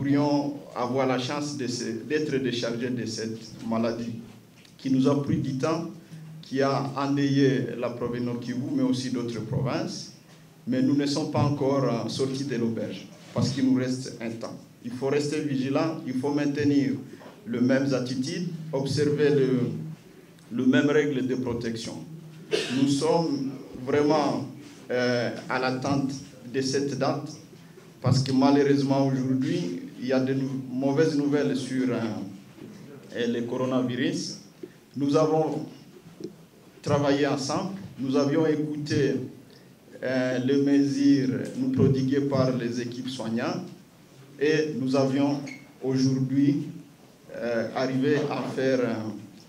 pourrions avoir la chance d'être déchargés de cette maladie qui nous a pris du temps, qui a endeuillé la province Nord Kivu, mais aussi d'autres provinces. Mais nous ne sommes pas encore sortis de l'auberge, parce qu'il nous reste un temps. Il faut rester vigilant, il faut maintenir les mêmes attitudes, observer les mêmes règles de protection. Nous sommes vraiment à l'attente de cette date, parce que malheureusement aujourd'hui, il y a de mauvaises nouvelles sur le coronavirus. Nous avons travaillé ensemble, nous avions écouté les mesures nous prodiguées par les équipes soignantes et nous avions aujourd'hui arrivé à faire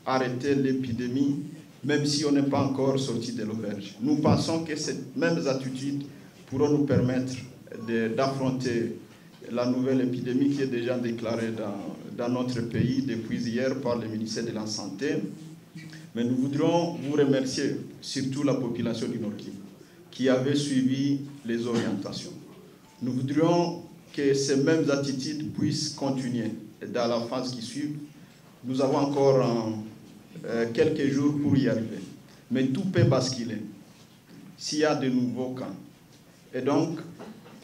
arrêter l'épidémie, même si on n'est pas encore sorti de l'auberge. Nous pensons que ces mêmes attitudes pourront nous permettre d'affronter la nouvelle épidémie qui est déjà déclarée dans notre pays depuis hier par le ministère de la Santé. Mais nous voudrions vous remercier, surtout la population du Nord Kivu, qui avait suivi les orientations. Nous voudrions que ces mêmes attitudes puissent continuer dans la phase qui suit. Nous avons encore quelques jours pour y arriver. Mais tout peut basculer s'il y a de nouveaux cas. Et donc,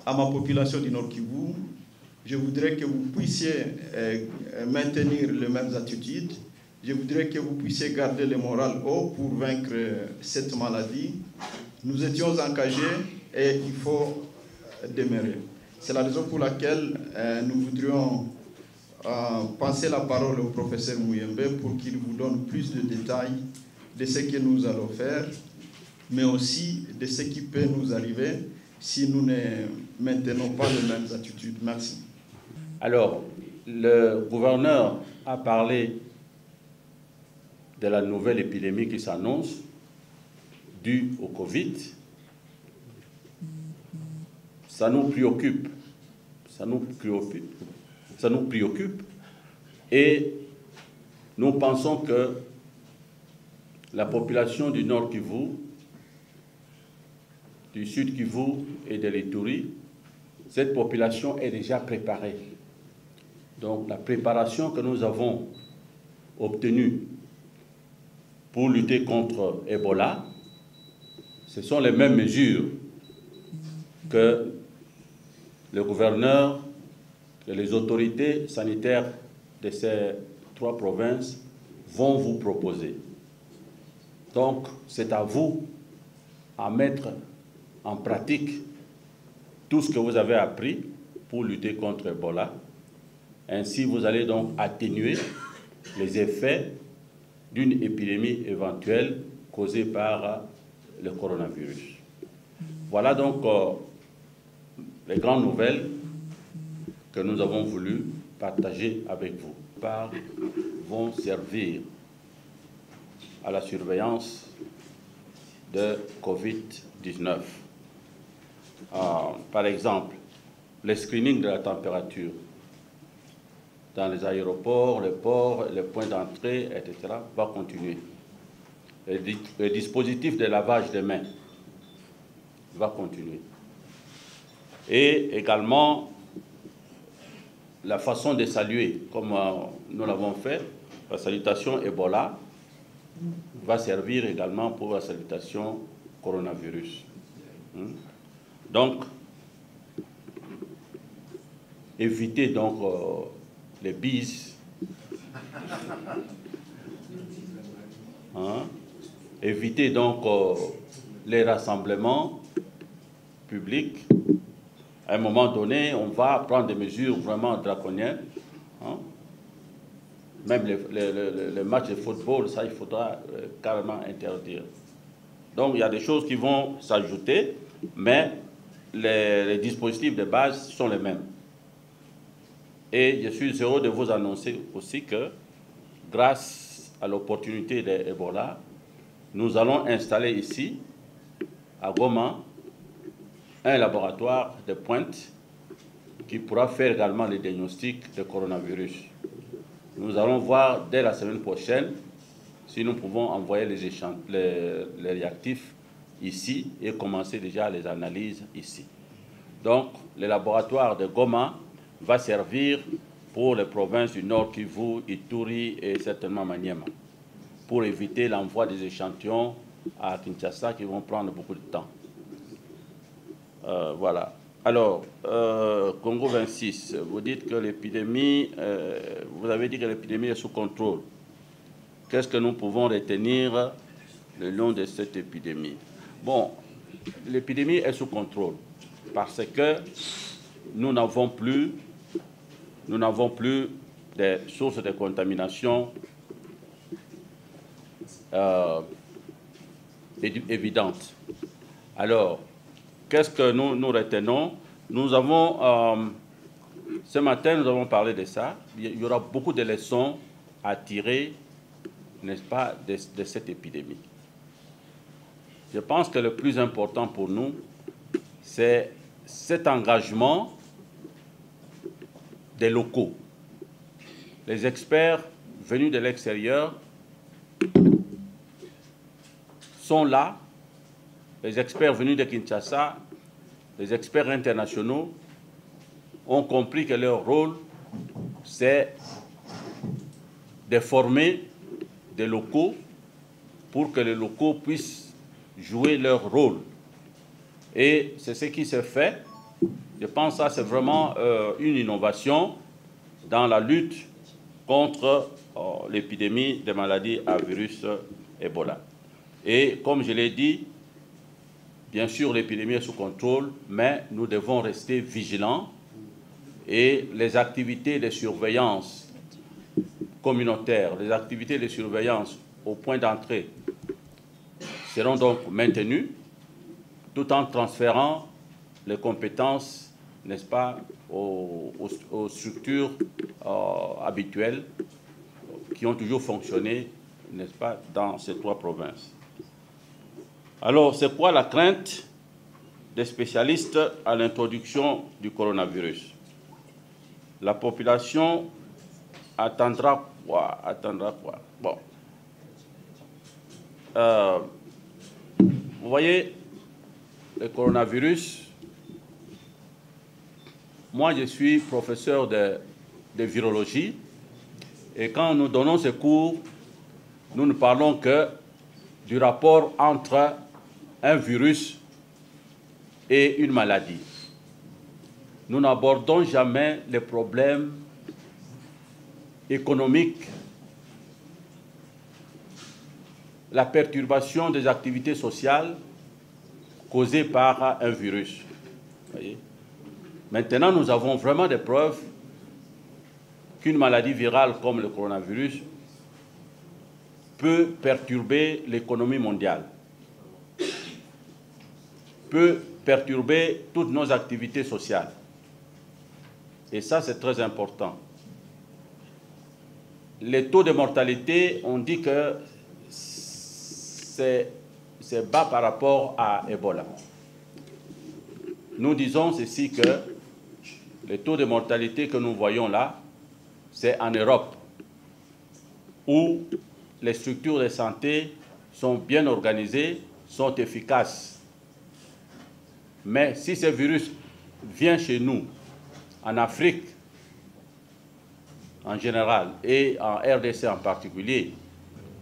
à ma population du Nord Kivu, je voudrais que vous puissiez maintenir les mêmes attitudes. Je voudrais que vous puissiez garder le moral haut pour vaincre cette maladie. Nous étions engagés et il faut demeurer. C'est la raison pour laquelle nous voudrions passer la parole au professeur Mouyembe pour qu'il vous donne plus de détails de ce que nous allons faire, mais aussi de ce qui peut nous arriver si nous ne maintenons pas les mêmes attitudes. Merci. Alors, le gouverneur a parlé de la nouvelle épidémie qui s'annonce due au Covid. Ça nous préoccupe. Ça nous préoccupe. Et nous pensons que la population du Nord Kivu, du Sud Kivu et de l'Ituri, cette population est déjà préparée. Donc la préparation que nous avons obtenue pour lutter contre Ebola, ce sont les mêmes mesures que le gouverneur et les autorités sanitaires de ces 3 provinces vont vous proposer. Donc, c'est à vous à mettre en pratique tout ce que vous avez appris pour lutter contre Ebola. Ainsi, vous allez donc atténuer les effets d'une épidémie éventuelle causée par le coronavirus. Voilà donc les grandes nouvelles que nous avons voulu partager avec vous. Vont servir à la surveillance de Covid-19. Par exemple, le screening de la température dans les aéroports, les ports, les points d'entrée, etc., va continuer. Le dispositif de lavage des mains va continuer. Et également, la façon de saluer, comme nous l'avons fait, la salutation Ebola va servir également pour la salutation coronavirus. Donc, évitez donc les bises, évitez donc les rassemblements publics. À un moment donné, on va prendre des mesures vraiment draconiennes. Même les matchs de football, ça, il faudra carrément interdire. Donc, il y a des choses qui vont s'ajouter, mais les dispositifs de base sont les mêmes. Et je suis heureux de vous annoncer aussi que, grâce à l'opportunité d'Ebola, nous allons installer ici, à Goma, un laboratoire de pointe qui pourra faire également les diagnostics de coronavirus. Nous allons voir dès la semaine prochaine si nous pouvons envoyer les réactifs ici et commencer déjà les analyses ici. Donc, le laboratoire de Goma va servir pour les provinces du Nord Kivu, Ituri et certainement Maniema, pour éviter l'envoi des échantillons à Kinshasa qui vont prendre beaucoup de temps. Voilà. Alors, Congo 26, vous dites que l'épidémie, vous avez dit que l'épidémie est sous contrôle. Qu'est-ce que nous pouvons retenir le long de cette épidémie? Bon, l'épidémie est sous contrôle parce que nous n'avons plus des sources de contamination évidentes. Alors, qu'est-ce que nous retenons? Nous avons, ce matin, nous avons parlé de ça. Il y aura beaucoup de leçons à tirer, n'est-ce pas, de cette épidémie. Je pense que le plus important pour nous, c'est cet engagement des locaux. Les experts venus de l'extérieur sont là. Les experts venus de Kinshasa, les experts internationaux ont compris que leur rôle, c'est de former des locaux pour que les locaux puissent jouer leur rôle. Et c'est ce qui s'est fait. Je pense que ça, c'est vraiment une innovation dans la lutte contre l'épidémie des maladies à virus Ebola. Et comme je l'ai dit, bien sûr, l'épidémie est sous contrôle, mais nous devons rester vigilants et les activités de surveillance communautaire, les activités de surveillance au point d'entrée seront donc maintenues tout en transférant les compétences, n'est-ce pas, aux structures habituelles qui ont toujours fonctionné, n'est-ce pas, dans ces trois provinces. Alors, c'est quoi la crainte des spécialistes à l'introduction du coronavirus? La population attendra quoi? Attendra quoi? Bon. Vous voyez, le coronavirus, moi je suis professeur de virologie et quand nous donnons ce cours, nous ne parlons que du rapport entre un virus et une maladie. Nous n'abordons jamais les problèmes économiques, la perturbation des activités sociales causées par un virus. Voyez? Maintenant, nous avons vraiment des preuves qu'une maladie virale comme le coronavirus peut perturber l'économie mondiale, peut perturber toutes nos activités sociales. Et ça, c'est très important. Les taux de mortalité, on dit que c'est bas par rapport à Ebola. Nous disons ceci que les taux de mortalité que nous voyons là, c'est en Europe, où les structures de santé sont bien organisées, sont efficaces. Mais si ce virus vient chez nous, en Afrique en général et en RDC en particulier,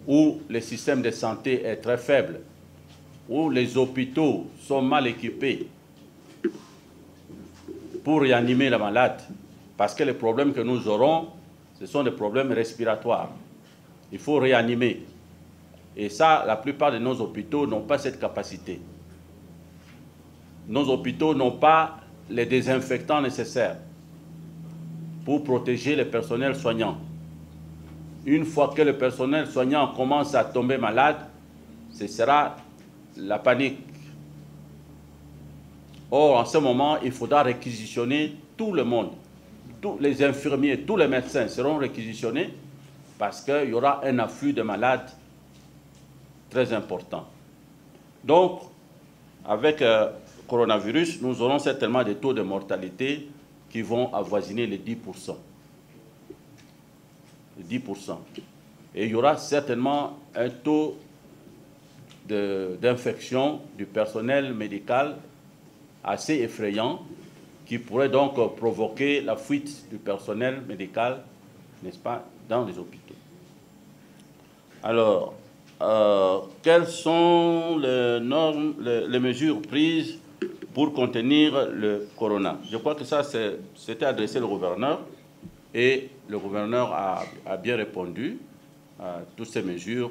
où le système de santé est très faible, où les hôpitaux sont mal équipés pour réanimer la malade, parce que les problèmes que nous aurons, ce sont des problèmes respiratoires. Il faut réanimer. Et ça, la plupart de nos hôpitaux n'ont pas cette capacité. Nos hôpitaux n'ont pas les désinfectants nécessaires pour protéger les personnels soignants. Une fois que le personnel soignant commence à tomber malade, ce sera la panique. Or, en ce moment, il faudra réquisitionner tout le monde. Tous les infirmiers, tous les médecins seront réquisitionnés parce qu'il y aura un afflux de malades très important. Donc, avec le coronavirus, nous aurons certainement des taux de mortalité qui vont avoisiner les 10%. Les 10%. Et il y aura certainement un taux d'infection du personnel médical assez effrayant qui pourrait donc provoquer la fuite du personnel médical, n'est-ce pas, dans les hôpitaux. Alors, quelles sont les mesures prises pour contenir le corona? Je crois que ça, c'était adressé au gouverneur, et le gouverneur a bien répondu à toutes ces mesures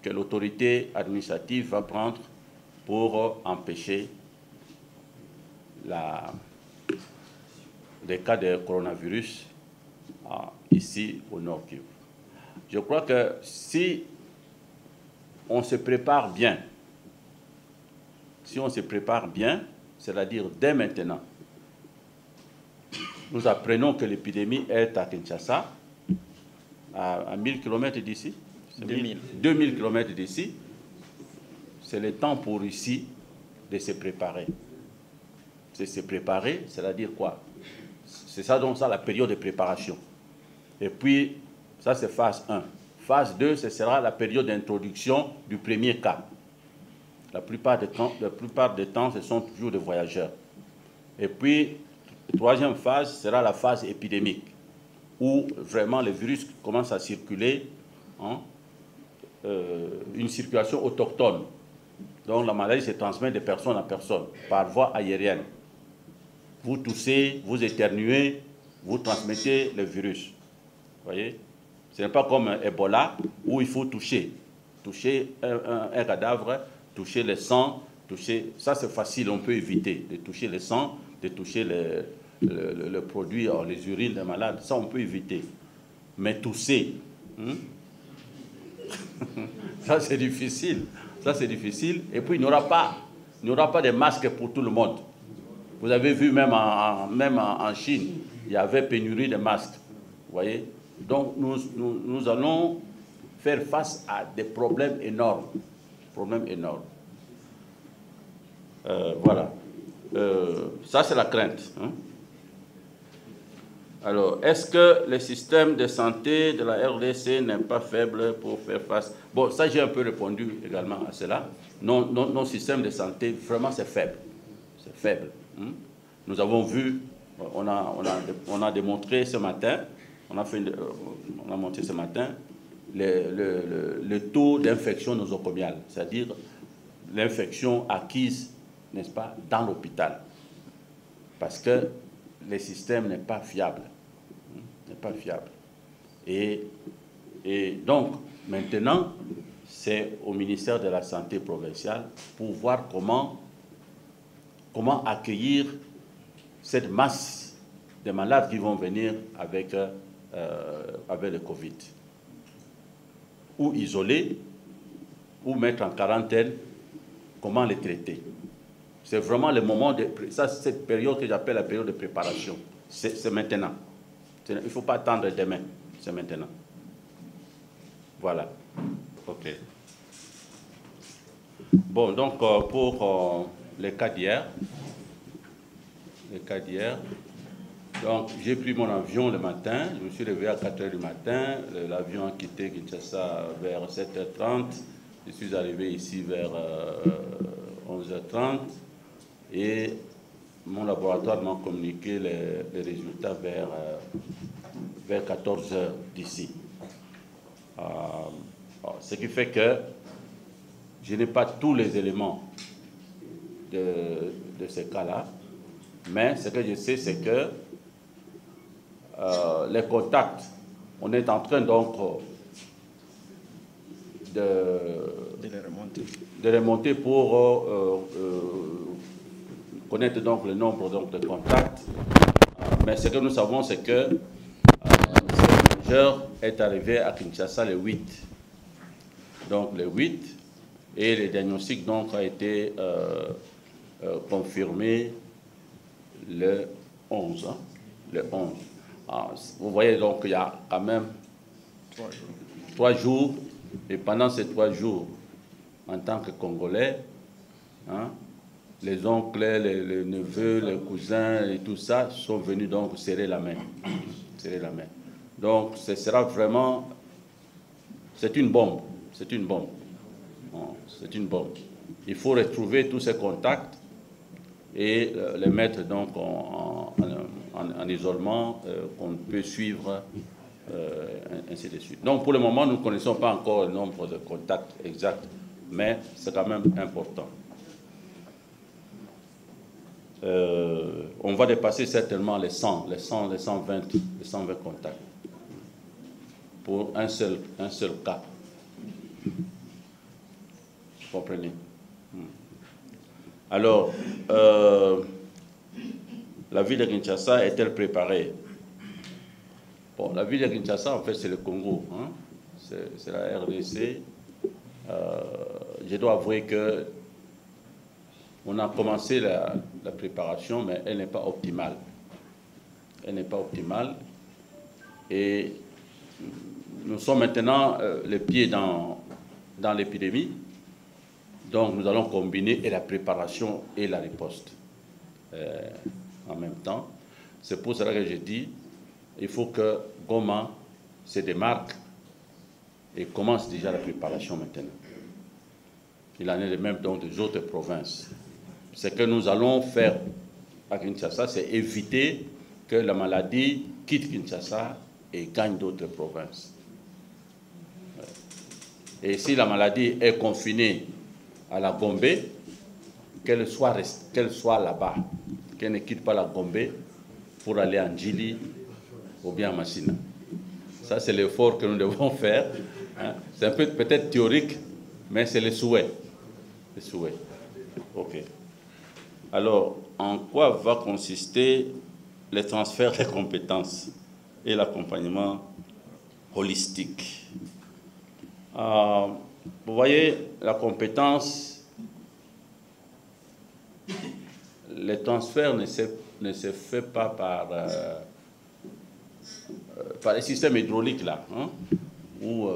que l'autorité administrative va prendre pour empêcher les cas de coronavirus ici au Nord Kivu. Je crois que si on se prépare bien, c'est-à-dire dès maintenant, nous apprenons que l'épidémie est à Kinshasa, à 1000 km d'ici, 2000 km d'ici, c'est le temps pour ici de se préparer. C'est se préparer, c'est-à-dire quoi? C'est ça donc ça la période de préparation. Et puis, ça c'est phase 1. Phase 2, ce sera la période d'introduction du premier cas. La plupart des temps, ce sont toujours des voyageurs. Et puis, la troisième phase sera la phase épidémique, où vraiment le virus commence à circuler, hein, une circulation autochtone. Donc la maladie se transmet de personne à personne, par voie aérienne. Vous toussez, vous éternuez, vous transmettez le virus. Vous voyez? Ce n'est pas comme Ebola, où il faut toucher un cadavre, toucher le sang, ça c'est facile, on peut éviter de toucher le sang, de toucher le produit, les urines des malades, ça on peut éviter. Mais tousser, ça c'est difficile. Et puis il n'y aura pas de masques pour tout le monde. Vous avez vu même en Chine, il y avait pénurie de masques. Vous voyez? Donc nous allons faire face à des problèmes énormes. Voilà. Ça c'est la crainte. Hein? Alors, est-ce que le système de santé de la RDC n'est pas faible pour faire face? Bon, ça j'ai un peu répondu également à cela. Nos systèmes de santé, vraiment c'est faible. C'est faible. Hein? Nous avons vu, on a démontré ce matin, on a montré ce matin le taux d'infection nosocomiale, c'est-à-dire l'infection acquise, n'est-ce pas, dans l'hôpital. Parce que le système n'est pas fiable. Et donc, maintenant, c'est au ministère de la Santé provinciale pour voir comment accueillir cette masse de malades qui vont venir avec le Covid. Ou isoler, ou mettre en quarantaine, comment les traiter. C'est vraiment le moment de... Ça, c'est cette période que j'appelle la période de préparation. C'est maintenant. Il ne faut pas attendre demain. C'est maintenant. Voilà. OK. Bon, donc, pour les cas d'hier, donc, j'ai pris mon avion le matin. Je me suis levé à 4 h du matin. L'avion a quitté Kinshasa vers 7 h 30. Je suis arrivé ici vers 11 h 30. Et mon laboratoire m'a communiqué les résultats vers 14 h d'ici. Ce qui fait que je n'ai pas tous les éléments de ces cas-là, mais ce que je sais, c'est que les contacts, on est en train donc de les remonter pour connaître donc le nombre donc, de contacts. Mais ce que nous savons, c'est que ce voyageur est arrivé à Kinshasa le 8. Donc le 8, et le diagnostic donc a été confirmé le 11. Hein, le 11. Vous voyez donc qu'il y a quand même 3 jours. Et pendant ces 3 jours, en tant que Congolais, hein, les oncles, les neveux, les cousins et tout ça sont venus donc serrer la main. Donc ce sera vraiment... C'est une bombe. Il faut retrouver tous ces contacts et les mettre donc en isolement qu'on peut suivre, ainsi de suite. Donc pour le moment, nous ne connaissons pas encore le nombre de contacts exacts, mais c'est quand même important. On va dépasser certainement les 100, les 120 contacts pour un seul cas. Vous comprenez? Alors, la ville de Kinshasa est-elle préparée? Bon, la ville de Kinshasa, en fait, c'est le Congo, hein? C'est la RDC. Je dois avouer que on a commencé la préparation, mais elle n'est pas optimale. Elle n'est pas optimale. Et nous sommes maintenant les pieds dans l'épidémie. Donc nous allons combiner et la préparation et la riposte en même temps. C'est pour cela que je dis il faut que Goma se démarque et commence déjà la préparation maintenant. Il en est de même donc des autres provinces. Ce que nous allons faire à Kinshasa, c'est éviter que la maladie quitte Kinshasa et gagne d'autres provinces. Et si la maladie est confinée à la Gombe, qu'elle soit là-bas, qu'elle ne quitte pas la Gombe pour aller en Djili ou bien à Massina. Ça, c'est l'effort que nous devons faire. Hein. C'est un peu peut-être théorique, mais c'est le souhait. Le souhait. OK. Alors, en quoi va consister le transfert des compétences et l'accompagnement holistique? Vous voyez, la compétence, le transfert ne se fait pas par les systèmes hydrauliques là, hein, où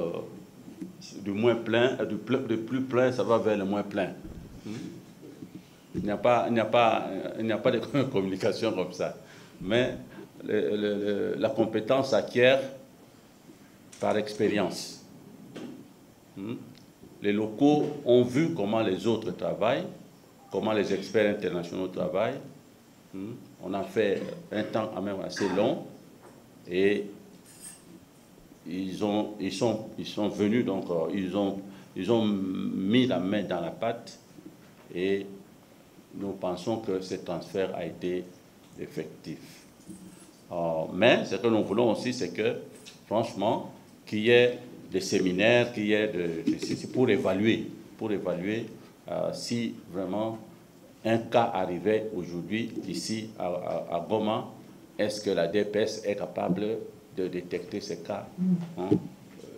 du moins plein, du plus plein, ça va vers le moins plein. Il n'y a pas de communication comme ça. Mais la compétence s'acquiert par expérience. Les locaux ont vu comment les autres travaillent, comment les experts internationaux travaillent. On a fait un temps quand même assez long et ils sont venus, donc ils ont mis la main dans la pâte et nous pensons que ce transfert a été effectif. Mais ce que nous voulons aussi, c'est que, franchement, qu'il y ait des séminaires, qu'il y ait pour évaluer si vraiment un cas arrivait aujourd'hui ici à Goma, est-ce que la DPS est capable de détecter ces cas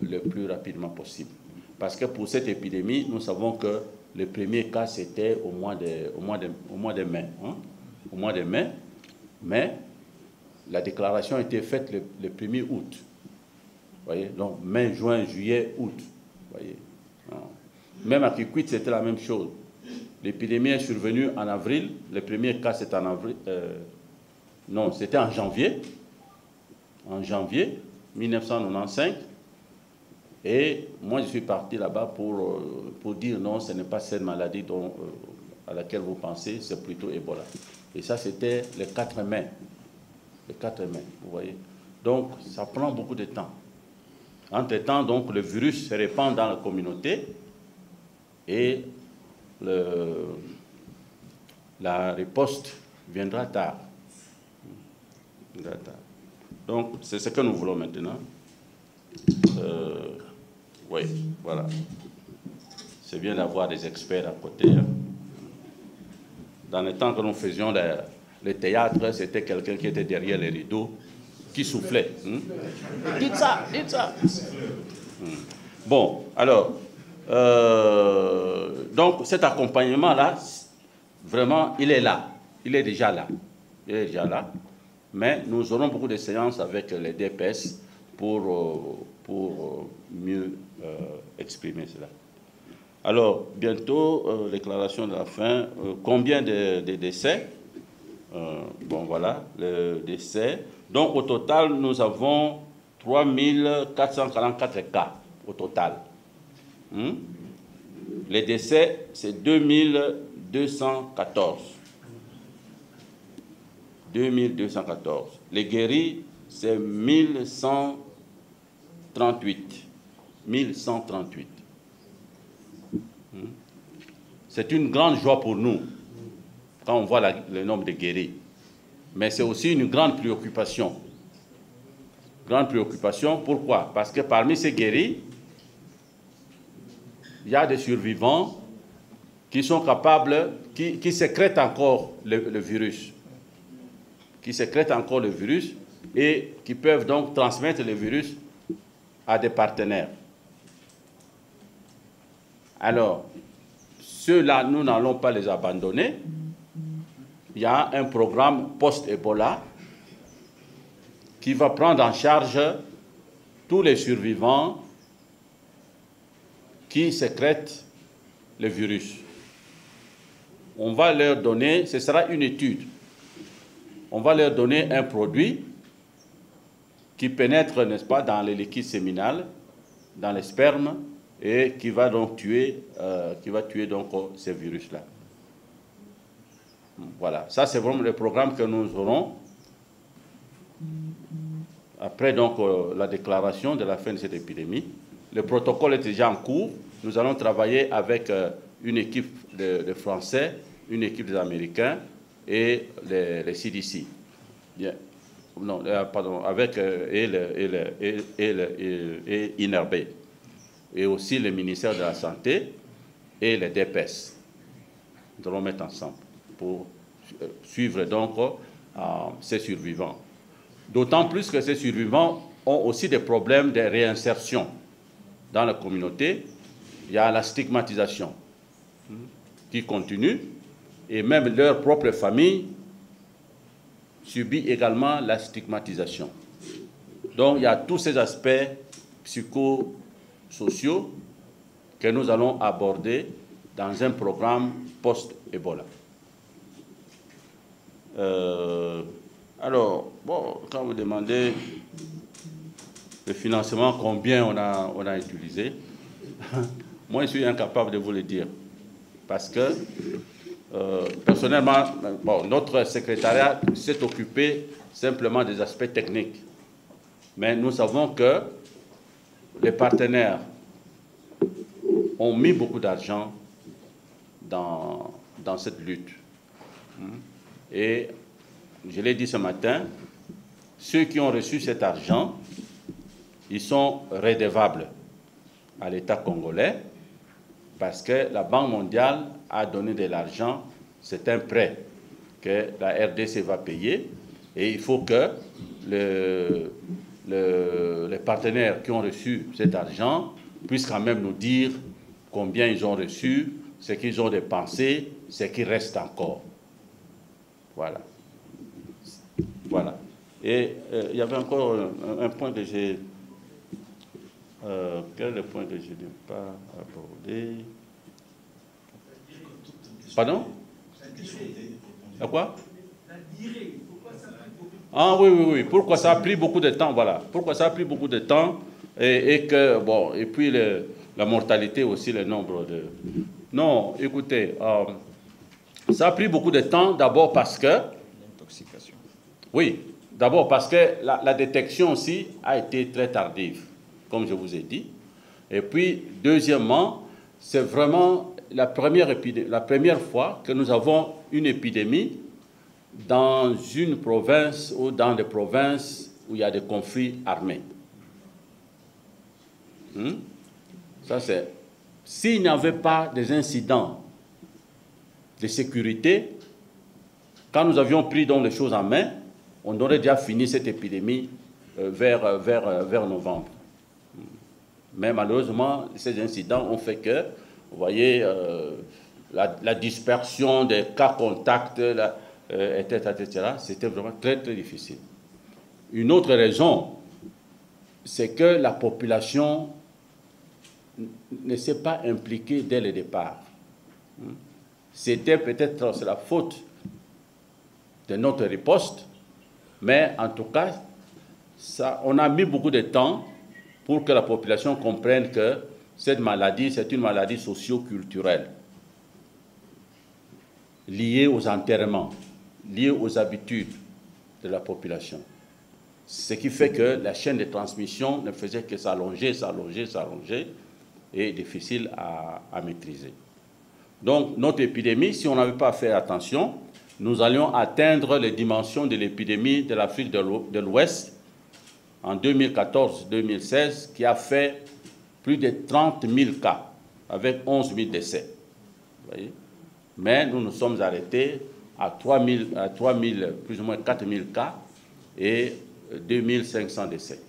le plus rapidement possible. Parce que pour cette épidémie, nous savons que le premier cas, c'était au mois de mai. Hein, au mois de mai, mais la déclaration a été faite le 1er août. Voyez, donc mai, juin, juillet, août. Voyez. Même à Kikwit, c'était la même chose. L'épidémie est survenue en avril. Le premier cas, c'était en avril. Non, c'était en janvier. En janvier 1995. Et moi, je suis parti là-bas pour dire non, ce n'est pas cette maladie à laquelle vous pensez, c'est plutôt Ebola. Et ça, c'était le 4 mai. Le 4 mai, vous voyez. Donc, ça prend beaucoup de temps. Entre-temps, donc, le virus se répand dans la communauté et la riposte viendra tard. Donc, c'est ce que nous voulons maintenant. Oui, voilà. C'est bien d'avoir des experts à côté. Hein. Dans le temps que nous faisions le théâtre, c'était quelqu'un qui était derrière les rideaux, qui soufflait. Dites ça, dites ça. Bon, alors, donc cet accompagnement-là, vraiment, il est là. Il est déjà là. Il est déjà là. Mais nous aurons beaucoup de séances avec les DPS pour mieux exprimer cela. Alors, bientôt, déclaration de la fin. Combien de décès? Bon, voilà, le décès. Donc, au total, nous avons 3444 cas, au total. Les décès, c'est 2214. 2214. Les guéris, c'est 1138. 1138. C'est une grande joie pour nous quand on voit le nombre de guéris. Mais c'est aussi une grande préoccupation. Grande préoccupation, pourquoi? Parce que parmi ces guéris, il y a des survivants qui sont capables, qui sécrètent encore le virus. Qui sécrètent encore le virus et qui peuvent donc transmettre le virus à des partenaires. Alors, ceux-là, nous n'allons pas les abandonner. Il y a un programme post-Ebola qui va prendre en charge tous les survivants qui sécrètent le virus. On va leur donner, ce sera une étude, on va leur donner un produit qui pénètre, n'est-ce pas, dans les liquides séminales, dans les spermes, et qui va donc tuer, donc ces virus-là. Voilà, ça c'est vraiment le programme que nous aurons. Après donc la déclaration de la fin de cette épidémie, le protocole est déjà en cours. Nous allons travailler avec une équipe de Français, une équipe des Américains et les CDC. Bien. Non, pardon, avec INRB et aussi le ministère de la Santé et les DPS. Nous allons mettre ensemble pour suivre donc ces survivants. D'autant plus que ces survivants ont aussi des problèmes de réinsertion dans la communauté. Il y a la stigmatisation qui continue et même leur propre famille subit également la stigmatisation. Donc il y a tous ces aspects psychosociaux que nous allons aborder dans un programme post-Ebola. Alors, bon, quand vous demandez le financement, combien on a utilisé, moi je suis incapable de vous le dire. Parce que, personnellement, bon, notre secrétariat s'est occupé simplement des aspects techniques. Mais nous savons que les partenaires ont mis beaucoup d'argent dans cette lutte. Et je l'ai dit ce matin, ceux qui ont reçu cet argent, ils sont redevables à l'État congolais parce que la Banque mondiale a donné de l'argent, c'est un prêt que la RDC va payer et il faut que les partenaires qui ont reçu cet argent puissent quand même nous dire combien ils ont reçu, ce qu'ils ont dépensé, ce qui reste encore. Voilà. Voilà. Et il y avait encore un point que j'ai... quel est le point que je n'ai pas abordé? Pardon? À quoi? Ah oui, oui, oui. Pourquoi ça a pris beaucoup de temps, voilà. Pourquoi ça a pris beaucoup de temps et que, bon, et puis la mortalité aussi, le nombre de... Non, écoutez, ça a pris beaucoup de temps, d'abord parce que... L'intoxication. Oui, d'abord parce que la détection aussi a été très tardive, comme je vous ai dit. Et puis, deuxièmement, c'est vraiment la première fois que nous avons une épidémie dans une province ou dans des provinces où il y a des conflits armés. Ça, c'est... S'il n'y avait pas des incidents de sécurité, quand nous avions pris donc les choses en main, on aurait déjà fini cette épidémie vers novembre. Mais malheureusement, ces incidents ont fait que, vous voyez, la dispersion des cas contacts, etc., c'était vraiment très, très difficile. Une autre raison, c'est que la population ne s'est pas impliquée dès le départ. C'était peut-être la faute de notre riposte, mais en tout cas, on a mis beaucoup de temps pour que la population comprenne que cette maladie, c'est une maladie socio-culturelle, liée aux enterrements, liée aux habitudes, de la population. Ce qui fait que la chaîne de transmission ne faisait que s'allonger, s'allonger, s'allonger, et difficile à maîtriser. Donc notre épidémie, si on n'avait pas fait attention, nous allions atteindre les dimensions de l'épidémie de l'Afrique de l'Ouest en 2014-2016, qui a fait plus de 30 000 cas, avec 11 000 décès. Vous voyez? Mais nous nous sommes arrêtés à 3 000, plus ou moins 4 000 cas et 2 500 décès.